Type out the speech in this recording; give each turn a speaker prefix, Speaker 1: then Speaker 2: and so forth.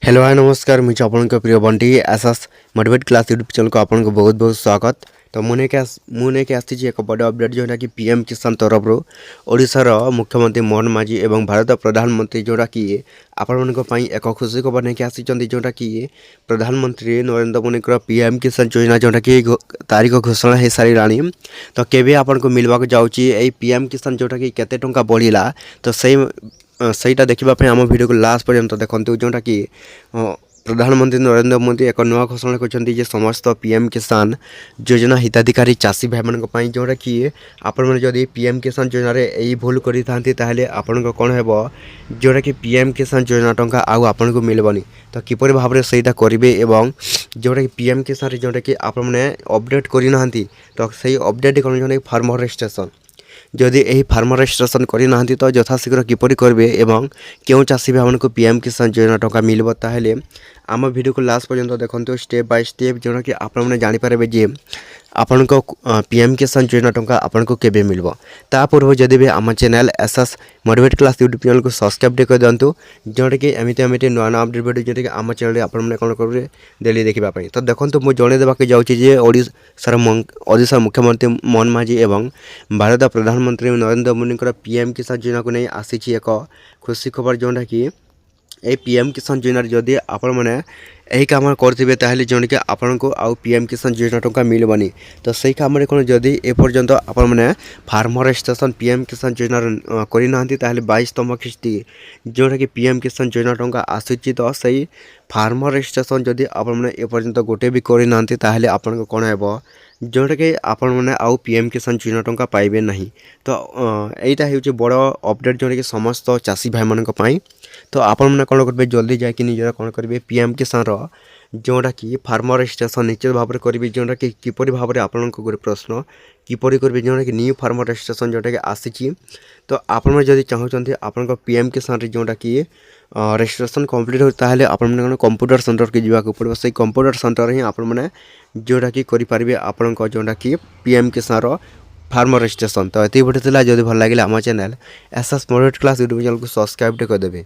Speaker 1: Hello hi नमस्कार मुझे आपन प्रिय Bunty SS motivate class YouTube channel को आपन को बहुत बहुत स्वागत। तो मुने के आसी एक बड़ अपडेट जोटा कि पीएम किसान तरफ ओडिशार मुख्यमंत्री मोहन माझी एवं भारत प्रधानमंत्री जोटा कि आपण एक खुशी खबर नहीं आसी जोटा कि प्रधानमंत्री नरेंद्र मोदी पीएम किसान योजना जोटा कि तारीख घोषणा हो सारी। तो केबे आपन को मिलवा जाऊँगी पीएम किसान जोटा कि केते टंका बढ़िला तो सहीटा देखा आम भिडियो को लास्ट पर्यंत देखते जोटा कि प्रधानमंत्री नरेंद्र मोदी एक नुआ घोषणा कर समस्त पीएम किसान योजना हिताधिकारी चाषी भाई मानी जोटा कि आपण जदि पीएम किसान योजना यही भूल करें आपण कौन है जोटा कि पीएम किसान योजना टंका आपन को मिलबनी। तो किपर भाव में सहीटा करेंगे एवं जोटा कि पीएम किसान जोटा कि आपण अपडेट करना तो सही अपडेट कर फार्मर रजिस्ट्रेशन जदि यही फार्मर रजिस्ट्रेशन करना तो यथाशीघ्र किपर करेंगे एवं क्यों चाषी भाई को पीएम किसान योजना टंका मिलबो ताहेले आम वीडियो को लास्ट पर्यंत देखते स्टेप बाय स्टेप जोटा कि आपने जानीपारे जे आपण को पीएम किसान योजना टंका आपण को केबे मिलबो। ता पूर्व जदि भी आम channel SS motivate class YouTube channel को सब्सक्राइब कर दिंतु जोटा कि एमती नुआ नुआ अपडेट वीडियो जोटा कि आम चैनल आपने कौन करेंगे डेली देखा। तो देखो मुझे जन देवाक जाऊँगी ओडिशा मुख्यमंत्री मोहन माझी एवं भारत प्रधानमंत्री नरेंद्र मोदी पीएम किसान योजना को नहीं आसी एक खुशी खबर जोटा कि ये पीएम किसान योजना जदि आपण मैंने यही कम करेंगे ताहले जन कि आपण को आउ पीएम किसान योजना टंका मिलबनी। तो सही कम कौन जदि एपर्यंत आपण मैंने फार्मर रजिस्ट्रेशन पीएम किसान योजना करना 22तम किस्ती जोटा कि पीएम किसान योजना टंका आसूची। तो सही फार्मर रजिस्ट्रेशन जदि आपण मैंने एपर्यंत गोटे भी करना ताहले आपण को कौन है जोटा कि आपण मैंने आउ पीएम किसान योजना टंका पाइबे नहीं। तो यहीटा हूँ बड़ अपडेट जोटा कि समस्त चाषी भाई मानी। तो आपण मैंने कौन करेंगे जल्दी जाकि निजर कौन करेंगे पीएम किसान जोटा कि फार्मर रजिस्ट्रेशन निश्चित भाव में करेंगे जोटा कि किपर भाव में आपण गोटे प्रश्न किपर करेंगे जोटा कि न्यू फार्मर रजिस्ट्रेशन जोटा कि आसी। तो आपण जदि चाहते आपण पीएम किसान जोटा कि रजिस्ट्रेशन कंप्लीट हो ताहले आपण कंप्यूटर सेंटर के जावाक पड़ो से कंप्यूटर सेंटर ही आपण मैंने जोटा कि करेंगे आपण जोटा कि पीएम किसान फार्मर रजिस्ट्रेशन। तो ये वीडियो जब भल लगे आम channel SS motivate class YouTube channel को सब्सक्राइब कर देवे।